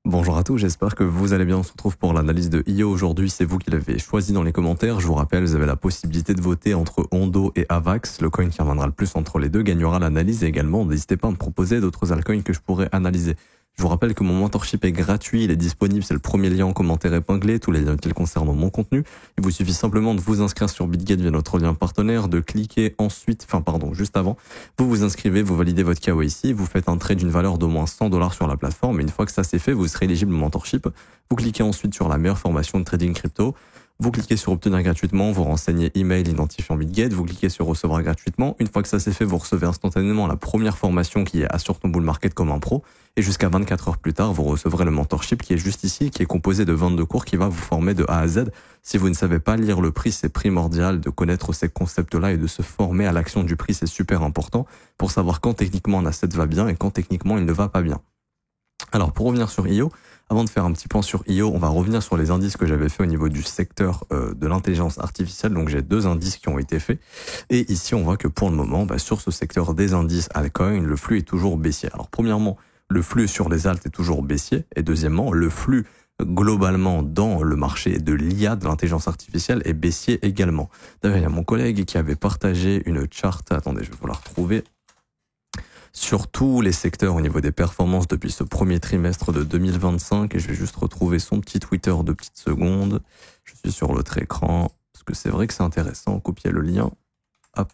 Bonjour à tous, j'espère que vous allez bien. On se retrouve pour l'analyse de IO aujourd'hui. C'est vous qui l'avez choisi dans les commentaires. Je vous rappelle, vous avez la possibilité de voter entre Ondo et Avax. Le coin qui reviendra le plus entre les deux gagnera l'analyse et également, n'hésitez pas à me proposer d'autres altcoins que je pourrais analyser. Je vous rappelle que mon mentorship est gratuit, il est disponible, c'est le premier lien en commentaire épinglé, tous les liens qui concernent mon contenu. Il vous suffit simplement de vous inscrire sur BitGet via notre lien partenaire, de cliquer ensuite, juste avant, vous vous inscrivez, vous validez votre KYC, vous faites un trade d'une valeur d'au moins $100 sur la plateforme, et une fois que ça c'est fait, vous serez éligible au mentorship. Vous cliquez ensuite sur la meilleure formation de trading crypto. Vous cliquez sur obtenir gratuitement, vous renseignez email identifiant BitGet, vous cliquez sur recevoir gratuitement. Une fois que ça c'est fait, vous recevez instantanément la première formation qui est assure ton bull market comme un pro. Et jusqu'à 24 heures plus tard, vous recevrez le mentorship qui est juste ici, qui est composé de 22 cours qui va vous former de A à Z. Si vous ne savez pas lire le prix, c'est primordial de connaître ces concepts-là et de se former à l'action du prix, c'est super important pour savoir quand techniquement un asset va bien et quand techniquement il ne va pas bien. Alors pour revenir sur IO, avant de faire un petit point sur IO, on va revenir sur les indices que j'avais fait au niveau du secteur de l'intelligence artificielle. Donc j'ai deux indices qui ont été faits. Et ici on voit que pour le moment, sur ce secteur des indices altcoin, le flux est toujours baissier. Alors premièrement, le flux sur les alts est toujours baissier. Et deuxièmement, le flux globalement dans le marché de l'IA, de l'intelligence artificielle, est baissier également. D'ailleurs, il y a mon collègue qui avait partagé une charte. Attendez, je vais vous la retrouver. Sur tous les secteurs au niveau des performances depuis ce premier trimestre de 2025. Et je vais juste retrouver son petit Twitter 2 petites secondes. Je suis sur l'autre écran, parce que c'est vrai que c'est intéressant. Copier le lien. Hop.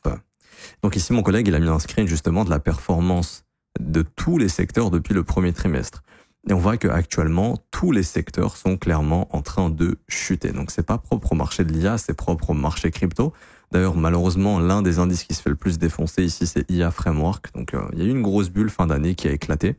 Donc ici, mon collègue, il a mis un screen justement de la performance de tous les secteurs depuis le premier trimestre. Et on voit que actuellement tous les secteurs sont clairement en train de chuter. Donc c'est pas propre au marché de l'IA, c'est propre au marché crypto. D'ailleurs, malheureusement, l'un des indices qui se fait le plus défoncer ici, c'est IA Framework. Donc il y a eu une grosse bulle fin d'année qui a éclaté.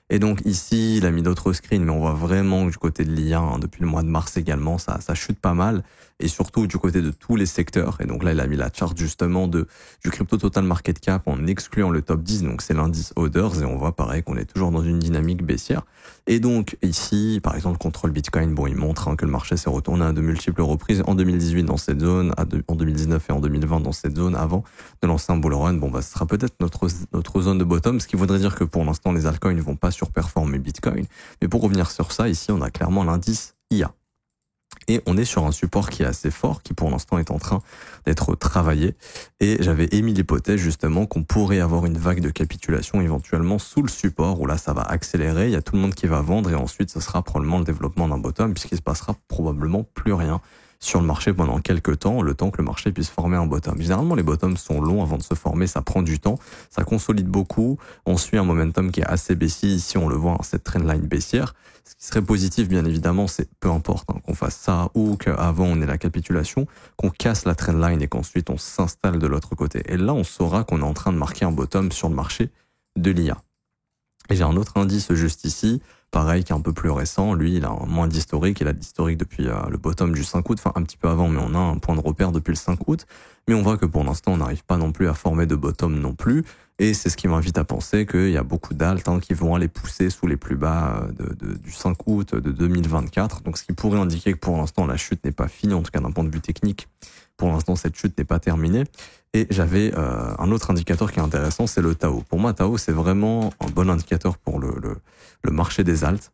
Et donc ici, il a mis d'autres screens, mais on voit vraiment du côté de l'IA, depuis le mois de mars également, ça chute pas mal, et surtout du côté de tous les secteurs. Et donc là, il a mis la charte justement du crypto total market cap en excluant le top 10, donc c'est l'indice Others, et on voit pareil qu'on est toujours dans une dynamique baissière. Et donc ici, par exemple, contre le Bitcoin, il montre que le marché s'est retourné à de multiples reprises en 2018 dans cette zone, en 2019 et en 2020 dans cette zone avant de lancer un bull run. Ce sera peut-être notre zone de bottom, ce qui voudrait dire que pour l'instant, les altcoins ne vont pas surperformer Bitcoin. Mais pour revenir sur ça, ici, on a clairement l'indice IA. Et on est sur un support qui est assez fort, qui pour l'instant est en train d'être travaillé. Et j'avais émis l'hypothèse justement qu'on pourrait avoir une vague de capitulation éventuellement sous le support, où là ça va accélérer, il y a tout le monde qui va vendre et ensuite ce sera probablement le développement d'un bottom, puisqu'il se passera probablement plus rien sur le marché pendant quelques temps, le temps que le marché puisse former un bottom. Généralement, les bottoms sont longs avant de se former, ça prend du temps, ça consolide beaucoup, on suit un momentum qui est assez baissier, ici on le voit, cette trendline baissière. Ce qui serait positif, bien évidemment, c'est peu importe qu'on fasse ça ou qu'avant on ait la capitulation, qu'on casse la trendline et qu'ensuite on s'installe de l'autre côté. Et là, on saura qu'on est en train de marquer un bottom sur le marché de l'IA. Et j'ai un autre indice juste ici, pareil, qui est un peu plus récent. Lui, il a moins d'historique. Il a de l'historique depuis le bottom du 5 août, enfin un petit peu avant, mais on a un point de repère depuis le 5 août. Mais on voit que pour l'instant, on n'arrive pas non plus à former de bottom non plus. Et c'est ce qui m'invite à penser qu'il y a beaucoup d'alts qui vont aller pousser sous les plus bas du 5 août de 2024. Donc ce qui pourrait indiquer que pour l'instant, la chute n'est pas finie, en tout cas d'un point de vue technique. Pour l'instant, cette chute n'est pas terminée. Et j'avais un autre indicateur qui est intéressant, c'est le Tao. Pour moi, Tao, c'est vraiment un bon indicateur pour le marché des alts.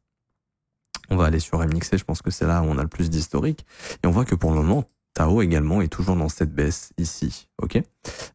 On va aller sur MXC, je pense que c'est là où on a le plus d'historique. Et on voit que pour le moment, Tao également est toujours dans cette baisse ici. Ok.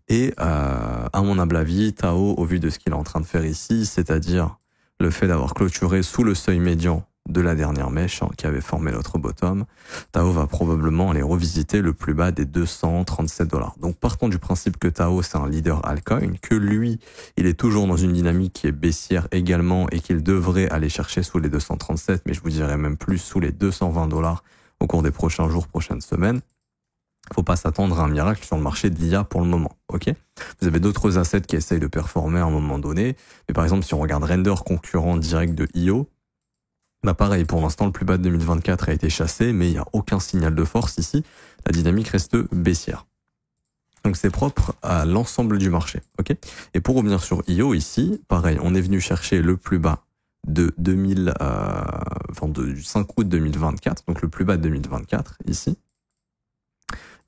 Et à mon humble avis, Tao, au vu de ce qu'il est en train de faire ici, c'est-à-dire le fait d'avoir clôturé sous le seuil médian de la dernière mèche qui avait formé notre bottom, Tao va probablement aller revisiter le plus bas des $237. Donc partons du principe que Tao c'est un leader altcoin, que lui il est toujours dans une dynamique qui est baissière également et qu'il devrait aller chercher sous les 237, mais je vous dirais même plus sous les $220 au cours des prochains jours, prochaines semaines. Faut pas s'attendre à un miracle sur le marché de l'IA pour le moment, ok? Vous avez d'autres assets qui essayent de performer à un moment donné, mais par exemple si on regarde Render, concurrent direct de IO, pareil, pour l'instant, le plus bas de 2024 a été chassé, mais il n'y a aucun signal de force ici. La dynamique reste baissière. Donc c'est propre à l'ensemble du marché, ok? Et pour revenir sur IO ici, pareil, on est venu chercher le plus bas de du 5 août 2024, donc le plus bas de 2024 ici.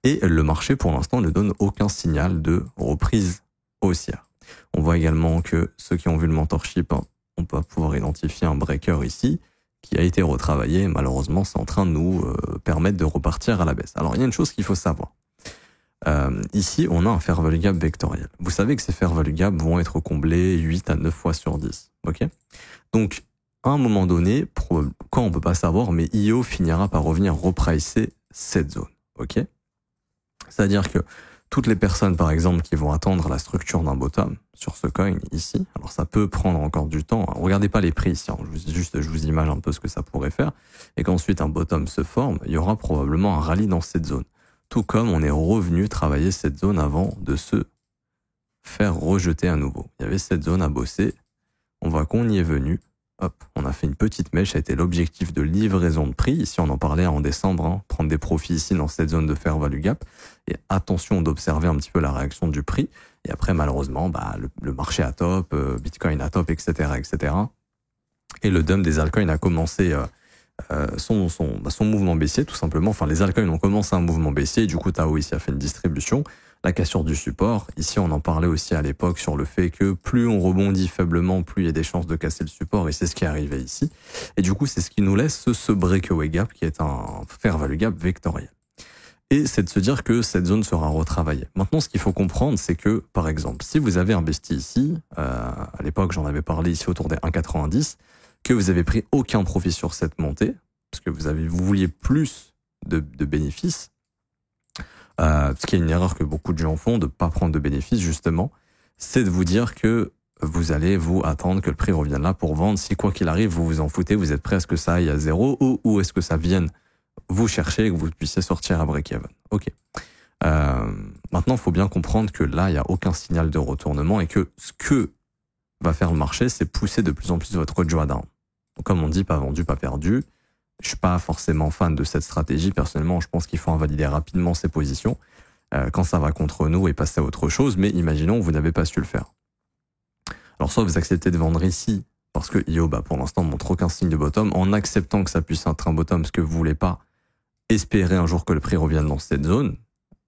Et le marché, pour l'instant, ne donne aucun signal de reprise haussière. On voit également que ceux qui ont vu le mentorship on peut pouvoir identifier un breaker ici qui a été retravaillé. Malheureusement, c'est en train de nous permettre de repartir à la baisse. Alors, il y a une chose qu'il faut savoir. Ici, on a un fair value gap vectoriel. Vous savez que ces fair value gap vont être comblés 8 à 9 fois sur 10. Ok ? Donc, à un moment donné, quand on peut pas savoir, mais IO finira par revenir repricer cette zone. Ok ? C'est-à-dire que toutes les personnes, par exemple, qui vont attendre la structure d'un bottom sur ce coin ici, alors ça peut prendre encore du temps. Regardez pas les prix ici, hein. Je vous imagine un peu ce que ça pourrait faire. Et qu'ensuite un bottom se forme, il y aura probablement un rallye dans cette zone. Tout comme on est revenu travailler cette zone avant de se faire rejeter à nouveau. Il y avait cette zone à bosser. On voit qu'on y est venu. Hop, on a fait une petite mèche, ça a été l'objectif de livraison de prix. Ici, on en parlait en décembre, hein, prendre des profits ici dans cette zone de fair value gap. Et attention d'observer un petit peu la réaction du prix. Et après, malheureusement, le marché à top, Bitcoin à top, etc., etc. Et le dump des altcoins a commencé son mouvement baissier, tout simplement. Enfin, les altcoins ont commencé un mouvement baissier. Et du coup, Tao ici a fait une distribution. La cassure du support. Ici, on en parlait aussi à l'époque sur le fait que plus on rebondit faiblement, plus il y a des chances de casser le support. Et c'est ce qui est arrivé ici. Et du coup, c'est ce qui nous laisse ce breakaway gap qui est un fair value gap vectoriel. Et c'est de se dire que cette zone sera retravaillée. Maintenant, ce qu'il faut comprendre, c'est que, par exemple, si vous avez investi ici, à l'époque, j'en avais parlé ici autour des 1,90, que vous avez pris aucun profit sur cette montée, parce que vous vouliez plus de bénéfices, ce qui est une erreur que beaucoup de gens font, de pas prendre de bénéfices, justement, c'est de vous dire que vous allez vous attendre que le prix revienne là pour vendre. Si quoi qu'il arrive, vous vous en foutez, vous êtes prêt à ce que ça aille à zéro, ou est-ce que ça vienne vous chercher et que vous puissiez sortir à break-even. Ok. Maintenant, il faut bien comprendre que là, il n'y a aucun signal de retournement et que ce que va faire le marché, c'est pousser de plus en plus votre drawdown. Donc, comme on dit, pas vendu, pas perdu. Je suis pas forcément fan de cette stratégie. Personnellement, je pense qu'il faut invalider rapidement ses positions quand ça va contre nous et passer à autre chose. Mais imaginons, vous n'avez pas su le faire. Alors, soit vous acceptez de vendre ici, parce que IO, pour l'instant, montre aucun signe de bottom, en acceptant que ça puisse être un bottom, parce que vous voulez pas espérer un jour que le prix revienne dans cette zone.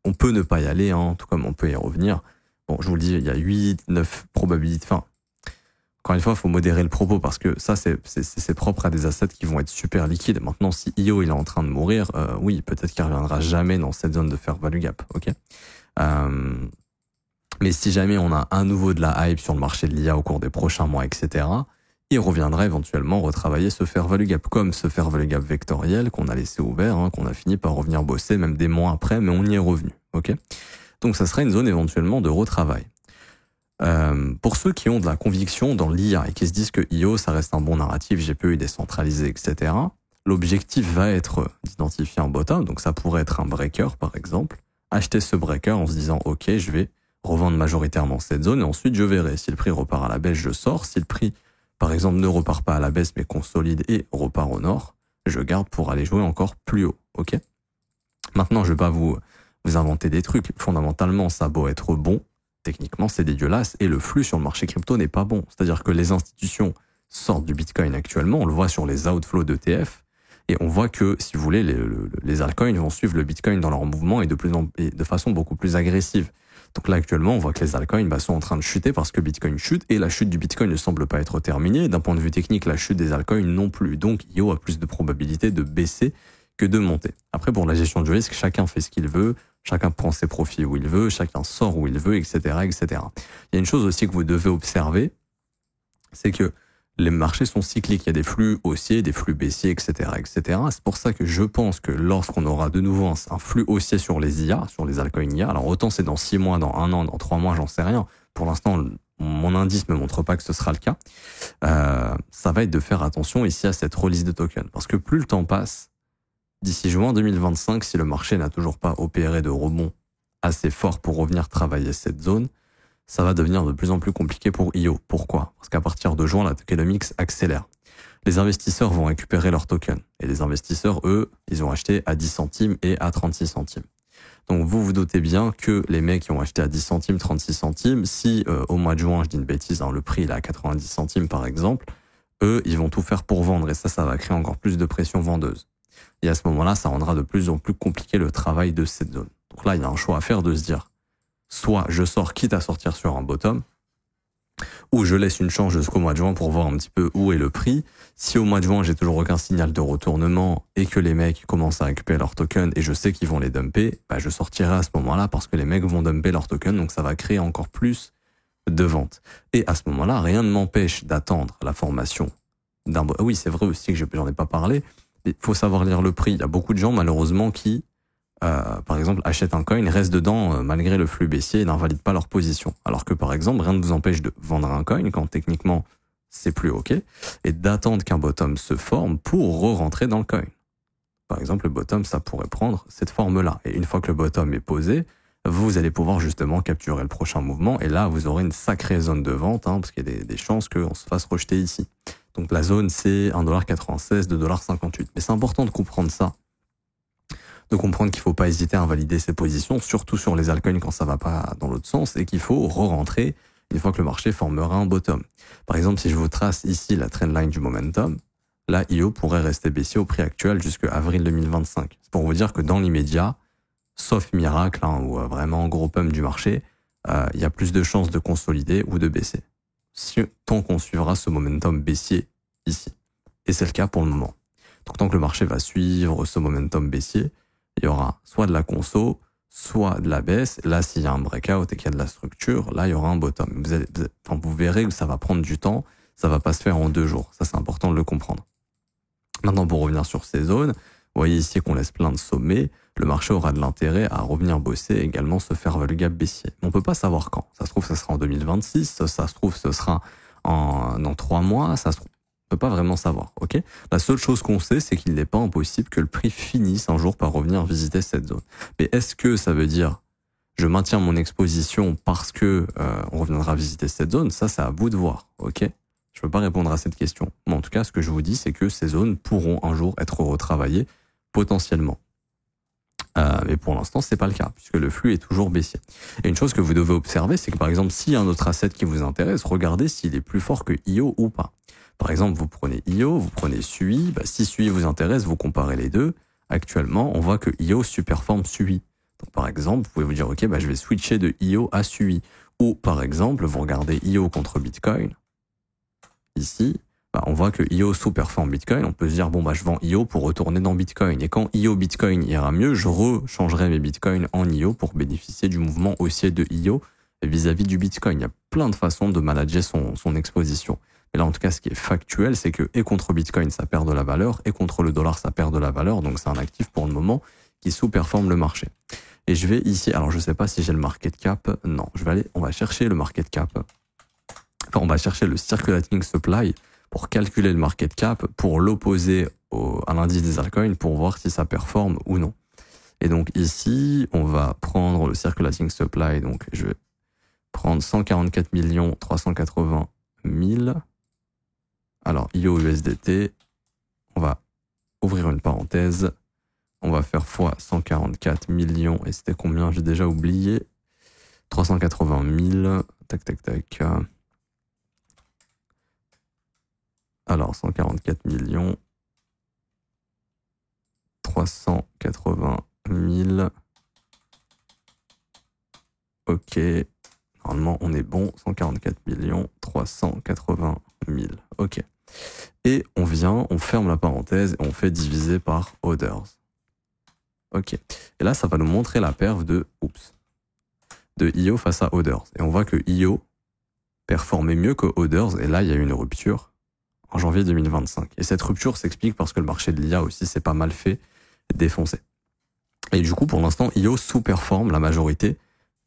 On peut ne pas y aller, hein, tout comme on peut y revenir. Bon, je vous le dis, il y a 8, 9 probabilités. Enfin, encore une fois, il faut modérer le propos parce que ça, c'est propre à des assets qui vont être super liquides. Maintenant, si IO il est en train de mourir, oui, peut-être qu'il reviendra jamais dans cette zone de fair value gap. Ok. Mais si jamais on a un nouveau de la hype sur le marché de l'IA au cours des prochains mois, etc., il reviendra éventuellement retravailler ce fair value gap, comme ce fair value gap vectoriel qu'on a laissé ouvert, hein, qu'on a fini par revenir bosser même des mois après, mais on y est revenu. Ok. Donc ça serait une zone éventuellement de retravail. Pour ceux qui ont de la conviction dans l'IA et qui se disent que IO ça reste un bon narratif, GPU décentralisé, etc., l'objectif va être d'identifier un bottom, donc ça pourrait être un breaker par exemple, acheter ce breaker en se disant ok, je vais revendre majoritairement cette zone et ensuite je verrai si le prix repart à la baisse, je sors, si le prix par exemple ne repart pas à la baisse mais consolide et repart au nord, je garde pour aller jouer encore plus haut. Ok. Maintenant je vais pas vous inventer des trucs, fondamentalement ça a beau être bon, techniquement, c'est dégueulasse et le flux sur le marché crypto n'est pas bon. C'est-à-dire que les institutions sortent du Bitcoin actuellement, on le voit sur les outflows d'ETF et on voit que, si vous voulez, les altcoins vont suivre le Bitcoin dans leur mouvement et de façon beaucoup plus agressive. Donc là, actuellement, on voit que les altcoins sont en train de chuter parce que Bitcoin chute et la chute du Bitcoin ne semble pas être terminée. D'un point de vue technique, la chute des altcoins non plus. Donc, IO a plus de probabilité de baisser que de monter. Après, pour la gestion du risque, chacun fait ce qu'il veut. Chacun prend ses profits où il veut, chacun sort où il veut, etc., etc. Il y a une chose aussi que vous devez observer, c'est que les marchés sont cycliques. Il y a des flux haussiers, des flux baissiers, etc., etc. C'est pour ça que je pense que lorsqu'on aura de nouveau un flux haussier sur les IA, sur les altcoins IA, alors autant c'est dans 6 mois, dans 1 an, dans 3 mois, j'en sais rien. Pour l'instant, mon indice me montre pas que ce sera le cas. Ça va être de faire attention ici à cette release de token. Parce que plus le temps passe, d'ici juin 2025, si le marché n'a toujours pas opéré de rebond assez fort pour revenir travailler cette zone, ça va devenir de plus en plus compliqué pour IO. Pourquoi? Parce qu'à partir de juin, la tokenomics accélère. Les investisseurs vont récupérer leurs tokens. Et les investisseurs, eux, ils ont acheté à 10 centimes et à 36 centimes. Donc vous vous doutez bien que les mecs qui ont acheté à 10 centimes, 36 centimes, si au mois de juin, je dis une bêtise, hein, le prix il est à 90 centimes par exemple, eux, ils vont tout faire pour vendre. Et ça va créer encore plus de pression vendeuse. Et à ce moment-là, ça rendra de plus en plus compliqué le travail de cette zone. Donc là, il y a un choix à faire de se dire, soit je sors quitte à sortir sur un bottom, ou je laisse une chance jusqu'au mois de juin pour voir un petit peu où est le prix. Si au mois de juin, j'ai toujours aucun signal de retournement et que les mecs commencent à récupérer leurs tokens et je sais qu'ils vont les dumper, bah, je sortirai à ce moment-là parce que les mecs vont dumper leurs tokens, donc ça va créer encore plus de ventes. Et à ce moment-là, rien ne m'empêche d'attendre la formation d'un... Oui, c'est vrai aussi que j'en ai pas parlé. Il faut savoir lire le prix. Il y a beaucoup de gens, malheureusement, qui, par exemple, achètent un coin, restent dedans malgré le flux baissier et n'invalident pas leur position. Alors que, par exemple, rien ne vous empêche de vendre un coin quand techniquement c'est plus OK et d'attendre qu'un bottom se forme pour re-rentrer dans le coin. Par exemple, le bottom, ça pourrait prendre cette forme-là. Et une fois que le bottom est posé, vous allez pouvoir justement capturer le prochain mouvement et là, vous aurez une sacrée zone de vente parce qu'il y a des chances qu'on se fasse rejeter ici. Donc la zone, c'est 1,96 $, 2,58 $. Mais c'est important de comprendre ça. De comprendre qu'il ne faut pas hésiter à invalider ses positions, surtout sur les altcoins quand ça ne va pas dans l'autre sens et qu'il faut re-rentrer une fois que le marché formera un bottom. Par exemple, si je vous trace ici la trendline du momentum, là, IO pourrait rester baissier au prix actuel jusqu'à avril 2025. C'est pour vous dire que dans l'immédiat, sauf miracle ou vraiment gros pump du marché, il y a plus de chances de consolider ou de baisser. Tant qu'on suivra ce momentum baissier ici. Et c'est le cas pour le moment. Donc tant que le marché va suivre ce momentum baissier, il y aura soit de la conso, soit de la baisse. Là, s'il y a un breakout et qu'il y a de la structure, là, il y aura un bottom. Vous verrez que ça va prendre du temps, ça va pas se faire en 2 jours. Ça, c'est important de le comprendre. Maintenant, pour revenir sur ces zones, vous voyez ici qu'on laisse plein de sommets. Le marché aura de l'intérêt à revenir bosser et également se faire value gap baissier. On peut pas savoir quand. Ça se trouve, ça sera en 2026. Ça se trouve, ce sera dans 3 mois. Ça se trouve, on peut pas vraiment savoir. Ok. La seule chose qu'on sait, c'est qu'il n'est pas impossible que le prix finisse un jour par revenir visiter cette zone. Mais est-ce que ça veut dire je maintiens mon exposition parce que on reviendra visiter cette zone? Ça, c'est à vous de voir. Ok. Je peux pas répondre à cette question. Mais en tout cas, ce que je vous dis, c'est que ces zones pourront un jour être retravaillées potentiellement. Mais pour l'instant, c'est pas le cas, puisque le flux est toujours baissier. Et une chose que vous devez observer, c'est que par exemple, s'il y a un autre asset qui vous intéresse, regardez s'il est plus fort que IO ou pas. Par exemple, vous prenez IO, vous prenez SUI, si SUI vous intéresse, vous comparez les deux. Actuellement, on voit que IO superforme SUI. Donc par exemple, vous pouvez vous dire, ok, je vais switcher de IO à SUI. Ou par exemple, vous regardez IO contre Bitcoin. Ici, on voit que IO sous-performe Bitcoin. On peut se dire, je vends IO pour retourner dans Bitcoin. Et quand IO Bitcoin ira mieux, je rechangerai mes Bitcoins en IO pour bénéficier du mouvement haussier de IO vis-à-vis du Bitcoin. Il y a plein de façons de manager son exposition. Mais là, en tout cas, ce qui est factuel, c'est que et contre Bitcoin, ça perd de la valeur, et contre le dollar, ça perd de la valeur. Donc, c'est un actif pour le moment qui sous-performe le marché. Et je vais ici, alors je sais pas si j'ai le market cap. Non, on va chercher le market cap. Enfin, on va chercher le circulating supply pour calculer le market cap, pour l'opposer à l'indice des altcoins, pour voir si ça performe ou non. Et donc ici, on va prendre le circulating supply, donc je vais prendre 144 380 000. Alors, IO USDT, on va ouvrir une parenthèse, on va faire fois 144 millions, et c'était combien? J'ai déjà oublié. 380 000, tac, tac, tac. Alors, 144 millions, 380 000. Ok. Normalement, on est bon. 144 millions, 380 000. Ok. Et on ferme la parenthèse et on fait diviser par orders. Ok. Et là, ça va nous montrer la perf de IO face à orders. Et on voit que IO performait mieux que orders. Et là, il y a eu une rupture en janvier 2025. Et cette rupture s'explique parce que le marché de l'IA aussi s'est pas mal fait défoncer. Et du coup, pour l'instant, IO sous-performe la majorité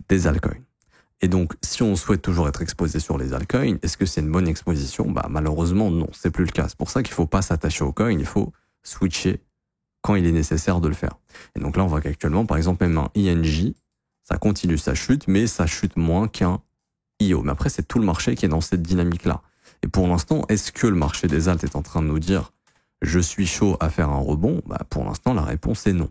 des altcoins. Et donc, si on souhaite toujours être exposé sur les altcoins, est-ce que c'est une bonne exposition? Malheureusement, non, c'est plus le cas. C'est pour ça qu'il faut pas s'attacher au coin, il faut switcher quand il est nécessaire de le faire. Et donc là, on voit qu'actuellement, par exemple, même un INJ, ça continue sa chute, mais ça chute moins qu'un IO. Mais après, c'est tout le marché qui est dans cette dynamique-là. Et pour l'instant, est-ce que le marché des alts est en train de nous dire « je suis chaud à faire un rebond » Pour l'instant, la réponse est non.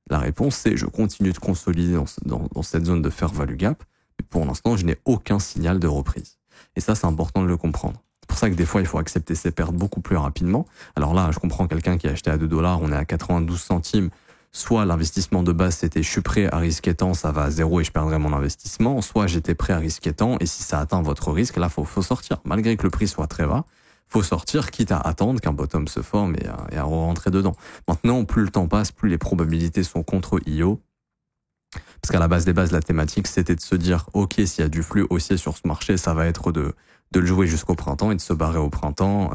La réponse, c'est « je continue de consolider dans cette zone de fair value gap ». Mais pour l'instant, je n'ai aucun signal de reprise. Et ça, c'est important de le comprendre. C'est pour ça que des fois, il faut accepter ses pertes beaucoup plus rapidement. Alors là, je comprends quelqu'un qui a acheté à 2 $, on est à 92 centimes soit l'investissement de base c'était je suis prêt à risquer tant, ça va à zéro et je perdrai mon investissement, soit j'étais prêt à risquer tant et si ça atteint votre risque, là faut sortir. Malgré que le prix soit très bas, faut sortir quitte à attendre qu'un bottom se forme et à rentrer dedans. Maintenant, plus le temps passe, plus les probabilités sont contre IO. Parce qu'à la base des bases, la thématique, c'était de se dire, ok, s'il y a du flux haussier sur ce marché, ça va être de le jouer jusqu'au printemps et de se barrer au printemps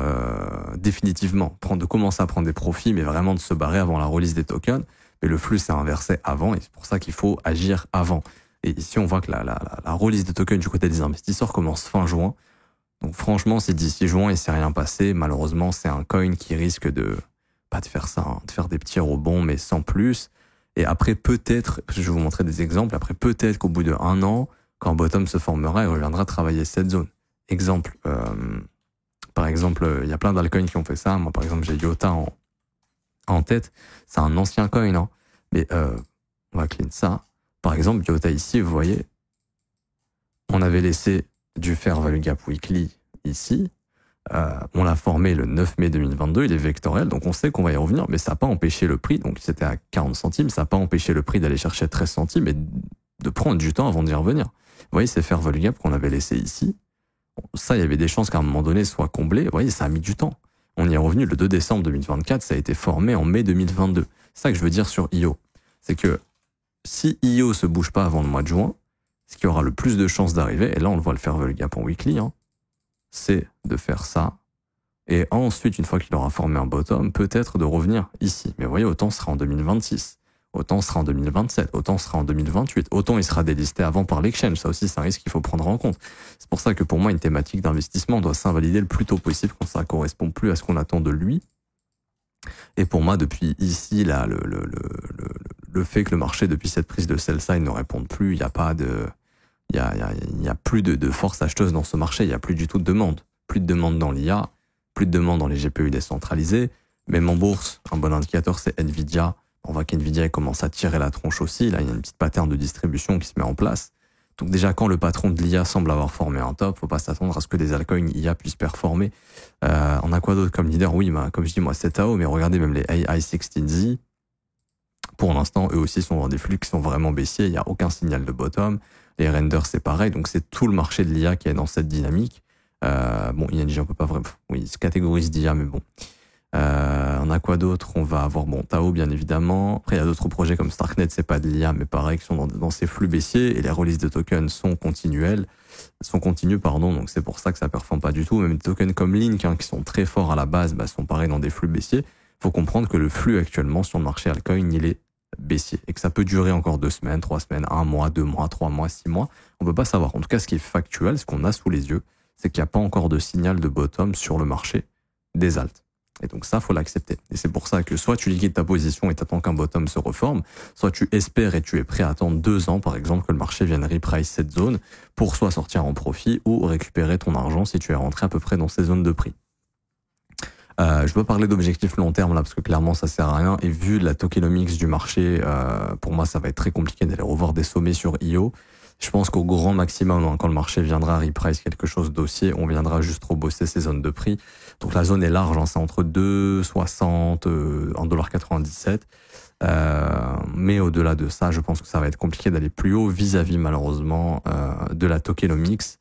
définitivement. De commencer à prendre des profits, mais vraiment de se barrer avant la release des tokens. Mais le flux s'est inversé avant et c'est pour ça qu'il faut agir avant. Et ici, on voit que la release des tokens du côté des investisseurs commence fin juin. Donc franchement, si d'ici juin il s'est rien passé, malheureusement, c'est un coin qui risque de pas de faire ça, hein, de faire des petits rebonds, mais sans plus. Et après, peut-être, je vais vous montrer des exemples, après peut-être qu'au bout d'1 an, quand bottom se formera, il reviendra travailler cette zone. Exemple, par exemple, il y a plein d'altcoins qui ont fait ça. Moi, par exemple, j'ai Iota en tête. C'est un ancien coin, hein. Mais on va clean ça. Par exemple, Iota ici, vous voyez, on avait laissé du fair value gap weekly ici. On l'a formé le 9 mai 2022, il est vectoriel, donc on sait qu'on va y revenir, mais ça n'a pas empêché le prix, donc c'était à 40 centimes, ça n'a pas empêché le prix d'aller chercher 13 centimes et de prendre du temps avant d'y revenir. Vous voyez, ces fair value gap qu'on avait laissé ici, ça, il y avait des chances qu'à un moment donné soit comblé. Vous voyez, ça a mis du temps. On y est revenu le 2 décembre 2024, ça a été formé en mai 2022. C'est ça que je veux dire sur IO. C'est que si IO se bouge pas avant le mois de juin, ce qui aura le plus de chances d'arriver, et là on le voit le fair value gap en weekly, hein, c'est de faire ça. Et ensuite, une fois qu'il aura formé un bottom, peut-être de revenir ici. Mais vous voyez, autant sera en 2026. Autant sera en 2027, autant sera en 2028, autant il sera délisté avant par l'exchange. Ça aussi, c'est un risque qu'il faut prendre en compte. C'est pour ça que pour moi, une thématique d'investissement doit s'invalider le plus tôt possible quand ça correspond plus à ce qu'on attend de lui. Et pour moi, depuis ici, là, le fait que le marché, depuis cette prise de sell side, ne réponde plus, il n'y a pas de, il y a plus de force acheteuse dans ce marché, il n'y a plus du tout de demande. Plus de demande dans l'IA, plus de demande dans les GPU décentralisés. Même en bourse, un bon indicateur, c'est Nvidia. On voit qu'Nvidia commence à tirer la tronche aussi. Là, il y a une petite pattern de distribution qui se met en place. Donc déjà, quand le patron de l'IA semble avoir formé un top, faut pas s'attendre à ce que des altcoins IA puissent performer. On a quoi d'autre comme leader? Oui, comme je dis, moi, c'est Tao, mais regardez même les AI16Z. Pour l'instant, eux aussi sont dans des flux qui sont vraiment baissiers. Il n'y a aucun signal de bottom. Les renders, c'est pareil. Donc c'est tout le marché de l'IA qui est dans cette dynamique. Bon, ING, on peut pas vraiment... Oui, il se catégorise d'IA, mais bon. On a quoi d'autre? On va avoir Tao bien évidemment. Après il y a d'autres projets comme Starknet, c'est pas de l'IA mais pareil qui sont dans ces flux baissiers et les releases de tokens sont continues donc c'est pour ça que ça performe pas du tout. Même des tokens comme Link qui sont très forts à la base sont pareil dans des flux baissiers. Faut comprendre que le flux actuellement sur le marché altcoin il est baissier et que ça peut durer encore 2 semaines, 3 semaines, 1 mois, 2 mois, 3 mois, 6 mois. On peut pas savoir. En tout cas ce qui est factuel, ce qu'on a sous les yeux, c'est qu'il n'y a pas encore de signal de bottom sur le marché des alts. Et donc ça, faut l'accepter. Et c'est pour ça que soit tu liquides ta position et t'attends qu'un bottom se reforme, soit tu espères et tu es prêt à attendre 2 ans, par exemple, que le marché vienne reprice cette zone pour soit sortir en profit ou récupérer ton argent si tu es rentré à peu près dans ces zones de prix. Je peux parler d'objectifs long terme là parce que clairement ça sert à rien et vu la tokenomics du marché, pour moi ça va être très compliqué d'aller revoir des sommets sur IO. Je pense qu'au grand maximum, quand le marché viendra reprice quelque chose d'haussier, on viendra juste rebosser ces zones de prix. Donc la zone est large, hein, c'est entre 2,60, 1,97 $. Mais au-delà de ça, je pense que ça va être compliqué d'aller plus haut vis-à-vis malheureusement de la tokenomics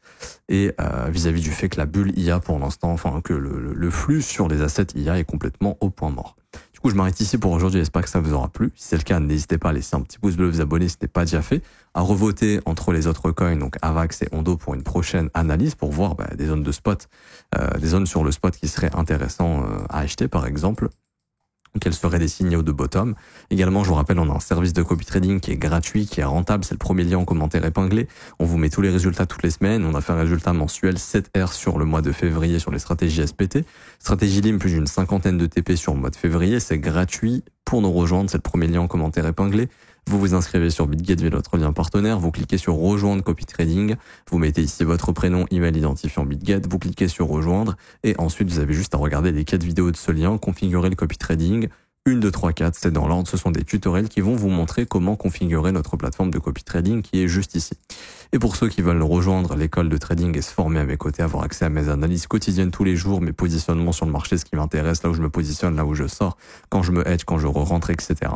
et vis-à-vis du fait que la bulle IA pour l'instant, enfin que le flux sur les assets IA est complètement au point mort. Du coup, je m'arrête ici pour aujourd'hui. J'espère que ça vous aura plu. Si c'est le cas, n'hésitez pas à laisser un petit pouce bleu, vous abonner si ce n'est pas déjà fait, à revoter entre les autres coins, donc Avax et Ondo pour une prochaine analyse pour voir des zones de spot, des zones sur le spot qui seraient intéressantes à acheter par exemple. Quels seraient des signaux de bottom. Également, je vous rappelle, on a un service de copy trading qui est gratuit, qui est rentable. C'est le premier lien en commentaire épinglé. On vous met tous les résultats toutes les semaines. On a fait un résultat mensuel 7R sur le mois de février sur les stratégies SPT. Stratégie LIM, plus d'une 50aine de TP sur le mois de février. C'est gratuit. Pour nous rejoindre, c'est le premier lien en commentaire épinglé. Vous vous inscrivez sur Bitget via notre lien partenaire, vous cliquez sur rejoindre copy trading, vous mettez ici votre prénom, email identifiant Bitget, vous cliquez sur rejoindre et ensuite vous avez juste à regarder les 4 vidéos de ce lien, configurer le copy trading. 1, 2, 3, 4, c'est dans l'ordre, ce sont des tutoriels qui vont vous montrer comment configurer notre plateforme de copy trading qui est juste ici. Et pour ceux qui veulent rejoindre l'école de trading et se former à mes côtés, avoir accès à mes analyses quotidiennes tous les jours, mes positionnements sur le marché, ce qui m'intéresse, là où je me positionne, là où je sors, quand je me hedge, quand je re-rentre, etc.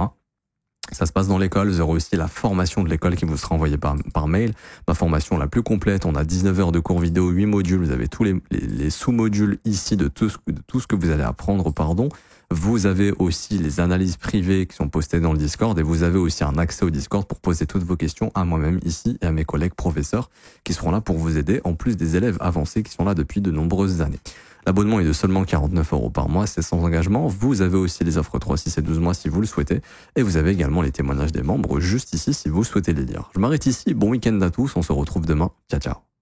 Ça se passe dans l'école, vous aurez aussi la formation de l'école qui vous sera envoyée par mail. Ma formation la plus complète, on a 19 heures de cours vidéo, 8 modules, vous avez tous les sous-modules ici de tout ce que vous allez apprendre, pardon. Vous avez aussi les analyses privées qui sont postées dans le Discord et vous avez aussi un accès au Discord pour poser toutes vos questions à moi-même ici et à mes collègues professeurs qui seront là pour vous aider, en plus des élèves avancés qui sont là depuis de nombreuses années. L'abonnement est de seulement 49 € par mois, c'est sans engagement. Vous avez aussi les offres 3, 6 et 12 mois si vous le souhaitez. Et vous avez également les témoignages des membres juste ici si vous souhaitez les lire. Je m'arrête ici, bon week-end à tous, on se retrouve demain. Ciao ciao.